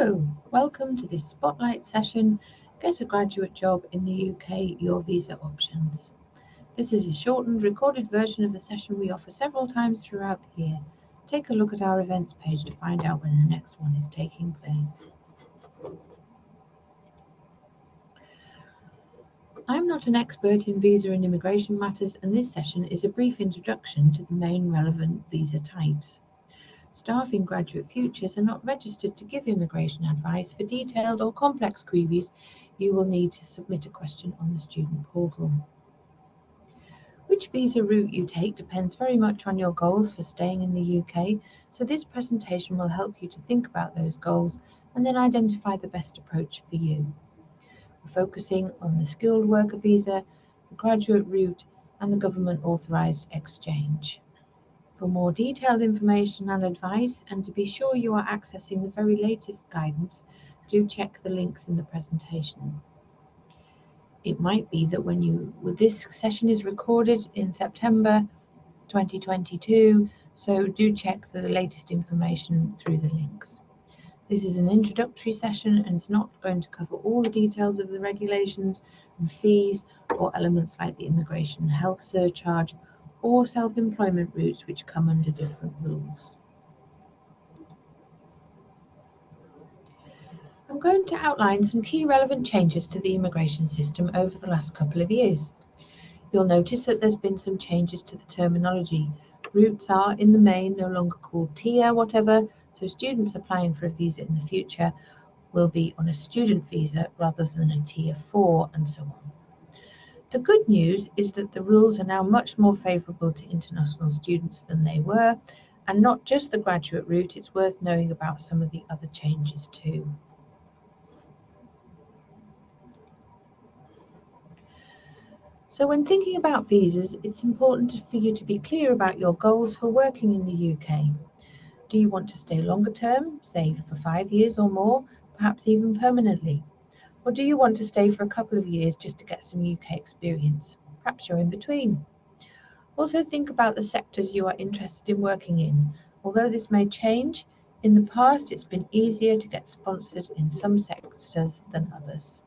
Hello, welcome to this spotlight session, Get a Graduate Job in the UK, Your Visa Options. This is a shortened recorded version of the session we offer several times throughout the year. Take a look at our events page to find out when the next one is taking place. I'm not an expert in visa and immigration matters, and this session is a brief introduction to the main relevant visa types. Staff in Graduate Futures are not registered to give immigration advice. For detailed or complex queries, you will need to submit a question on the student portal. Which visa route you take depends very much on your goals for staying in the UK, so this presentation will help you to think about those goals and then identify the best approach for you. We're focusing on the skilled worker visa, the graduate route, and the government authorised exchange. For more detailed information and advice, and to be sure you are accessing the very latest guidance, do check the links in the presentation. It might be that this session is recorded in September 2022, so do check the latest information through the links. This is an introductory session and it's not going to cover all the details of the regulations and fees or elements like the immigration and health surcharge or self-employment routes, which come under different rules. I'm going to outline some key relevant changes to the immigration system over the last couple of years. You'll notice that there's been some changes to the terminology. Routes are, in the main, no longer called tier whatever, so students applying for a visa in the future will be on a student visa rather than a tier 4 and so on. The good news is that the rules are now much more favourable to international students than they were, and not just the graduate route. It's worth knowing about some of the other changes too. So when thinking about visas, it's important for you to be clear about your goals for working in the UK. Do you want to stay longer term, say for 5 years or more, perhaps even permanently? Or do you want to stay for a couple of years just to get some UK experience? Perhaps you're in between. Also think about the sectors you are interested in working in. Although this may change, in the past it's been easier to get sponsored in some sectors than others.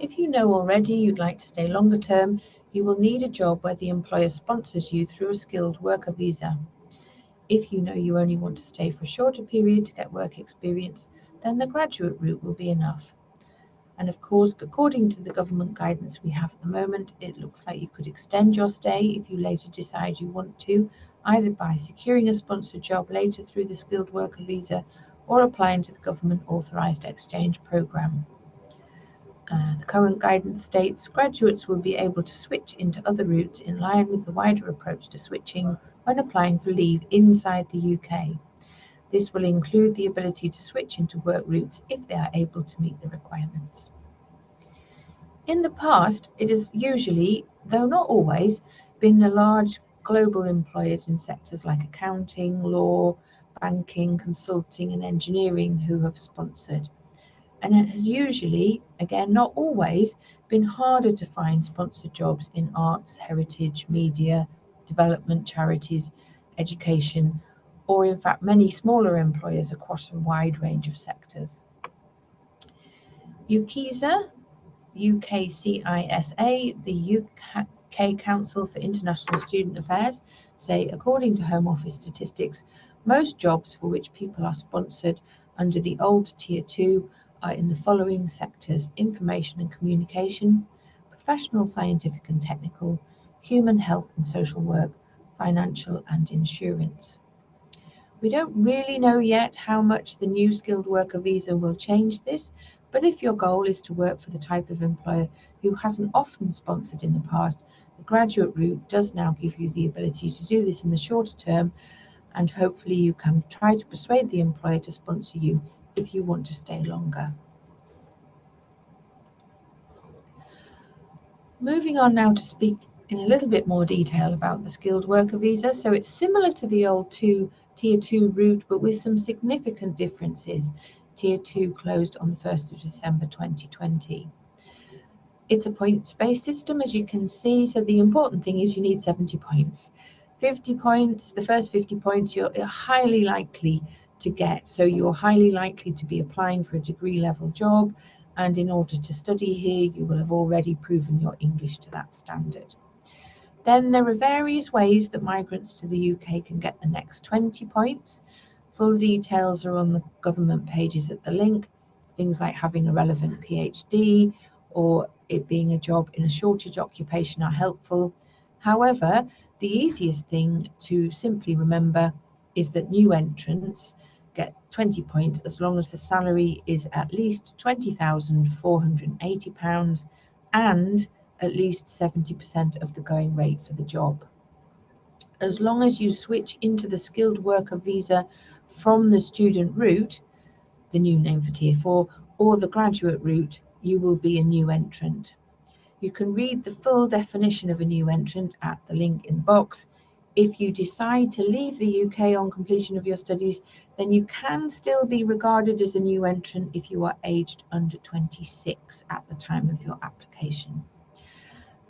If you know already you'd like to stay longer term, you will need a job where the employer sponsors you through a skilled worker visa. If you know you only want to stay for a shorter period to get work experience, then the graduate route will be enough. And of course, according to the government guidance we have at the moment, it looks like you could extend your stay if you later decide you want to, either by securing a sponsored job later through the skilled worker visa or applying to the government authorised exchange programme. The current guidance states graduates will be able to switch into other routes in line with the wider approach to switching when applying for leave inside the UK. This will include the ability to switch into work routes if they are able to meet the requirements. In the past, it has usually, though not always, been the large global employers in sectors like accounting, law, banking, consulting and engineering who have sponsored. And it has usually, again not always, been harder to find sponsored jobs in arts, heritage, media, development, charities, education, or in fact many smaller employers across a wide range of sectors. UKCISA, the UK Council for International Student Affairs, say according to Home Office statistics, most jobs for which people are sponsored under the old Tier 2 are in the following sectors: information and communication, professional, scientific and technical, human health and social work, financial and insurance. We don't really know yet how much the new skilled worker visa will change this, but if your goal is to work for the type of employer who hasn't often sponsored in the past, the graduate route does now give you the ability to do this in the shorter term, and hopefully you can try to persuade the employer to sponsor you if you want to stay longer. Moving on now to speak in a little bit more detail about the skilled worker visa. So it's similar to the old Tier 2 route, but with some significant differences. Tier 2 closed on the 1st of December 2020. It's a points-based system, as you can see, so the important thing is you need 70 points. 50 points, the first 50 points you're highly likely to get. So you're highly likely to be applying for a degree level job, and in order to study here you will have already proven your English to that standard. Then there are various ways that migrants to the UK can get the next 20 points. Full details are on the government pages at the link. Things like having a relevant PhD or it being a job in a shortage occupation are helpful. However, the easiest thing to simply remember is that new entrants get 20 points as long as the salary is at least £20,480 and at least 70% of the going rate for the job. As long as you switch into the skilled worker visa from the student route, the new name for Tier 4, or the graduate route, you will be a new entrant. You can read the full definition of a new entrant at the link in the box. If you decide to leave the UK on completion of your studies, then you can still be regarded as a new entrant if you are aged under 26 at the time of your application.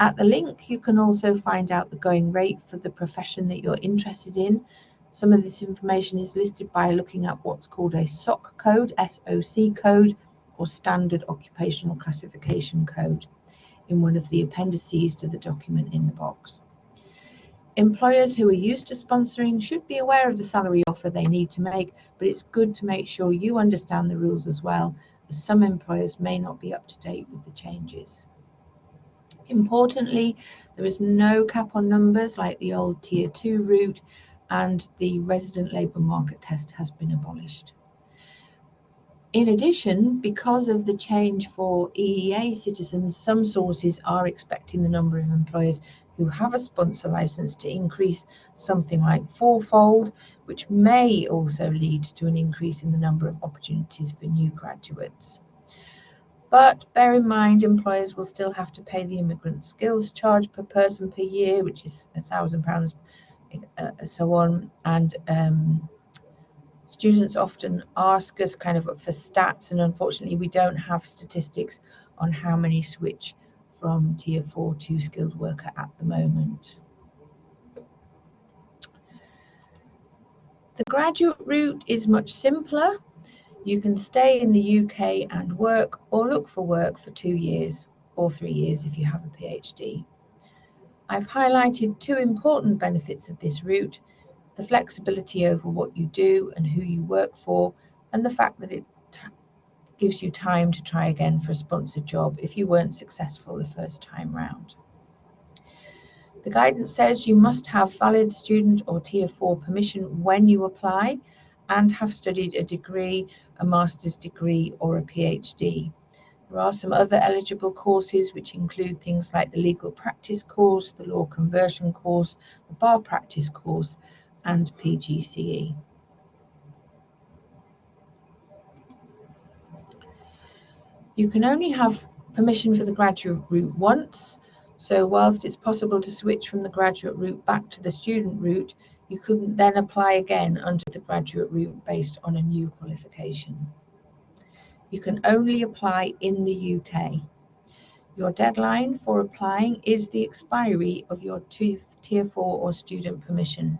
At the link, you can also find out the going rate for the profession that you're interested in. Some of this information is listed by looking at what's called a SOC code, SOC code, or Standard Occupational Classification Code, in one of the appendices to the document in the box. Employers who are used to sponsoring should be aware of the salary offer they need to make, but it's good to make sure you understand the rules as well, as some employers may not be up to date with the changes. Importantly, there is no cap on numbers like the old Tier 2 route, and the resident labour market test has been abolished. In addition, because of the change for EEA citizens, some sources are expecting the number of employers who have a sponsor licence to increase something like fourfold, which may also lead to an increase in the number of opportunities for new graduates. But bear in mind, employers will still have to pay the immigrant skills charge per person per year, which is £1,000, so on. And students often ask us kind of for stats, and unfortunately we don't have statistics on how many switch from Tier 4 to skilled worker at the moment. The graduate route is much simpler. You can stay in the UK and work, or look for work for 2 years or 3 years if you have a PhD. I've highlighted two important benefits of this route: the flexibility over what you do and who you work for, and the fact that it gives you time to try again for a sponsored job if you weren't successful the first time round. The guidance says you must have valid student or Tier 4 permission when you apply and have studied a degree, a master's degree or a PhD. There are some other eligible courses which include things like the legal practice course, the law conversion course, the bar practice course and PGCE. You can only have permission for the graduate route once, so whilst it's possible to switch from the graduate route back to the student route, you couldn't then apply again under the graduate route based on a new qualification. You can only apply in the UK. Your deadline for applying is the expiry of your Tier 4 or student permission.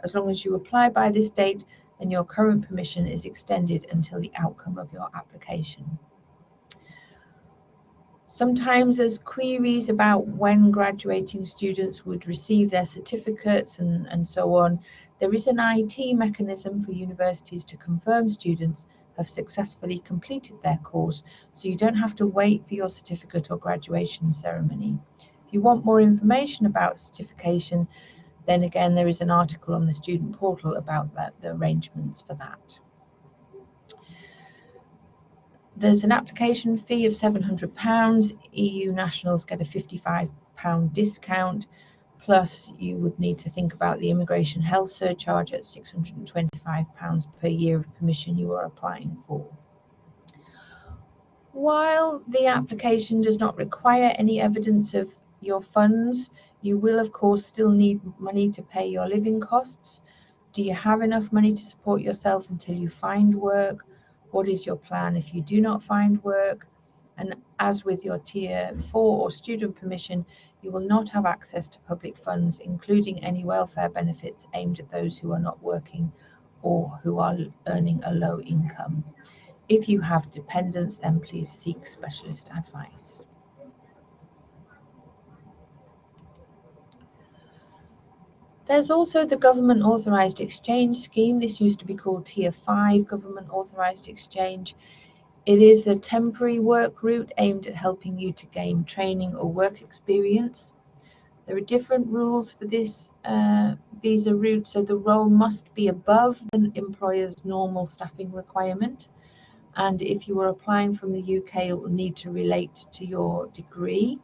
As long as you apply by this date, then your current permission is extended until the outcome of your application. Sometimes there's queries about when graduating students would receive their certificates and so on. There is an IT mechanism for universities to confirm students have successfully completed their course, so you don't have to wait for your certificate or graduation ceremony. If you want more information about certification, then again there is an article on the student portal about the arrangements for that. There's an application fee of £700. EU nationals get a £55 discount, plus you would need to think about the immigration health surcharge at £625 per year of permission you are applying for. While the application does not require any evidence of your funds, you will of course still need money to pay your living costs. Do you have enough money to support yourself until you find work? What is your plan if you do not find work? And as with your Tier 4 or student permission, you will not have access to public funds, including any welfare benefits aimed at those who are not working or who are earning a low income. If you have dependents, then please seek specialist advice. There's also the Government Authorised Exchange Scheme. This used to be called Tier 5 Government Authorised Exchange. It is a temporary work route aimed at helping you to gain training or work experience. There are different rules for this visa route, so the role must be above the employer's normal staffing requirement. And if you are applying from the UK, it will need to relate to your degree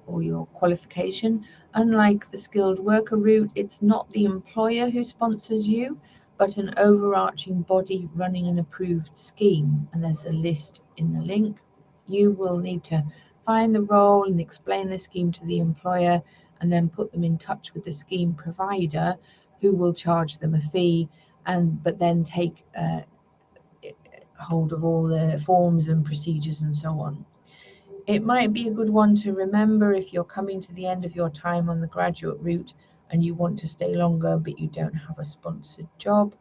or your qualification. Unlike the skilled worker route, it's not the employer who sponsors you, but an overarching body running an approved scheme. And there's a list in the link. You will need to find the role and explain the scheme to the employer, and then put them in touch with the scheme provider, who will charge them a fee, but then take hold of all the forms and procedures and so on. It might be a good one to remember if you're coming to the end of your time on the graduate route and you want to stay longer but you don't have a sponsored job.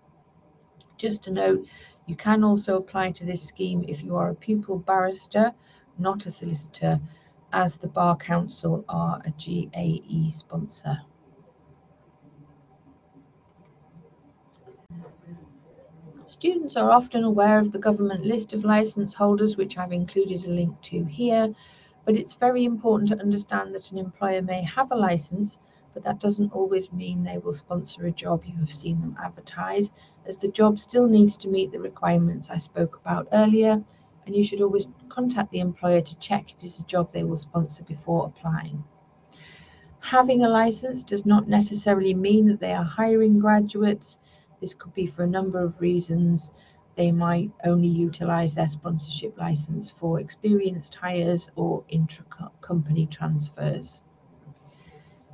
Just to note, you can also apply to this scheme if you are a pupil barrister, not a solicitor, as the Bar Council are a GAE sponsor. Students are often aware of the government list of licence holders, which I've included a link to here, but it's very important to understand that an employer may have a licence, but that doesn't always mean they will sponsor a job you have seen them advertise, as the job still needs to meet the requirements I spoke about earlier, and you should always contact the employer to check it is a job they will sponsor before applying. Having a licence does not necessarily mean that they are hiring graduates. This could be for a number of reasons. They might only utilise their sponsorship licence for experienced hires or intra-company transfers.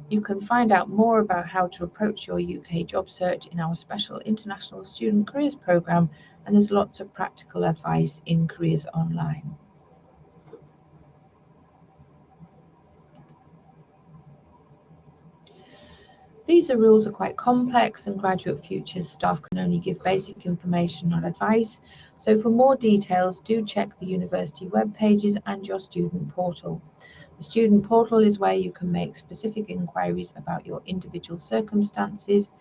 You can find out more about how to approach your UK job search in our special International Student Careers Programme, and there's lots of practical advice in Careers Online. Visa rules are quite complex, and Graduate Futures staff can only give basic information, not advice. So for more details, do check the university web pages and your student portal. The student portal is where you can make specific inquiries about your individual circumstances.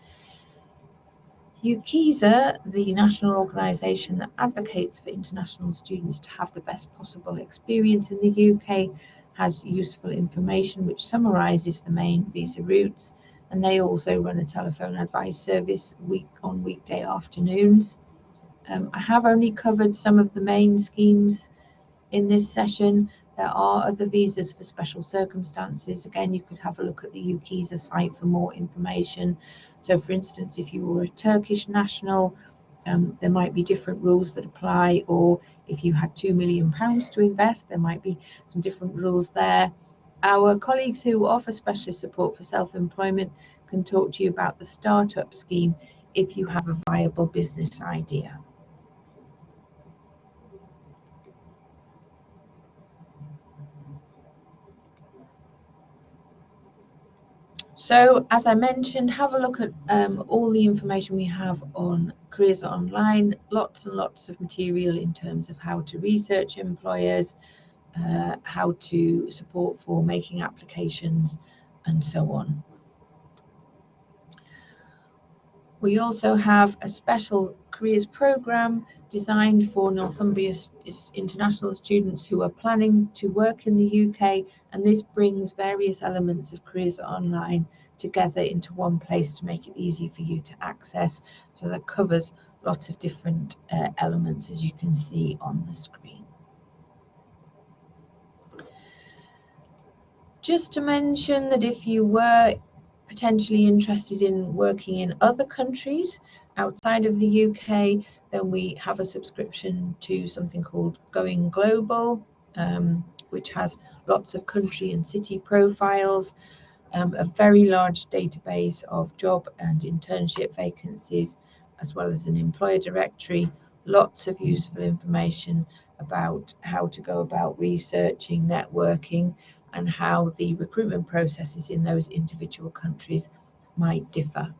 UKISA, the national organisation that advocates for international students to have the best possible experience in the UK, has useful information which summarises the main visa routes, and they also run a telephone advice service on weekday afternoons. I have only covered some of the main schemes in this session. There are other visas for special circumstances. Again, you could have a look at the UKISA site for more information. So for instance, if you were a Turkish national, there might be different rules that apply, or if you had £2 million to invest, there might be some different rules there. Our colleagues who offer specialist support for self-employment can talk to you about the startup scheme if you have a viable business idea. So as I mentioned, have a look at all the information we have on Careers Online, lots and lots of material in terms of how to research employers, how to support for making applications, and so on. We also have a special careers programme designed for Northumbria international students who are planning to work in the UK, and this brings various elements of Careers Online together into one place to make it easy for you to access. So that covers lots of different elements, as you can see on the screen. Just to mention that if you were potentially interested in working in other countries outside of the UK, then we have a subscription to something called Going Global, which has lots of country and city profiles, a very large database of job and internship vacancies, as well as an employer directory, lots of useful information about how to go about researching, networking, and how the recruitment processes in those individual countries might differ.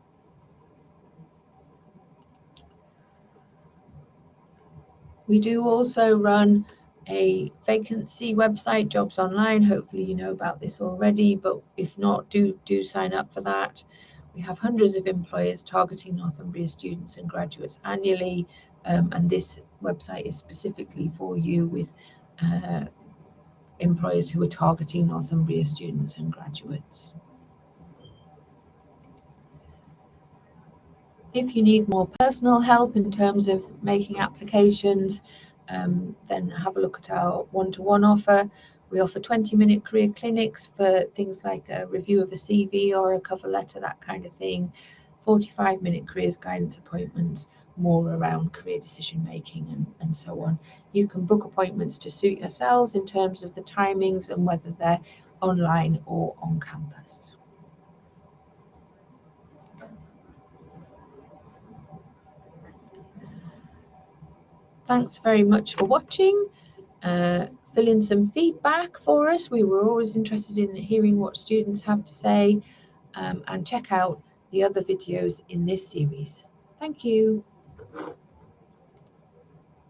We do also run a vacancy website, Jobs Online. Hopefully you know about this already, but if not, do sign up for that. We have hundreds of employers targeting Northumbria students and graduates annually, and this website is specifically for you with employers who are targeting Northumbria students and graduates. If you need more personal help in terms of making applications, then have a look at our one-to-one offer. We offer 20-minute career clinics for things like a review of a CV or a cover letter, that kind of thing. 45-minute careers guidance appointments, more around career decision making and so on. You can book appointments to suit yourselves in terms of the timings and whether they're online or on campus. Thanks very much for watching. Fill in some feedback for us. We were always interested in hearing what students have to say, and check out the other videos in this series. Thank you.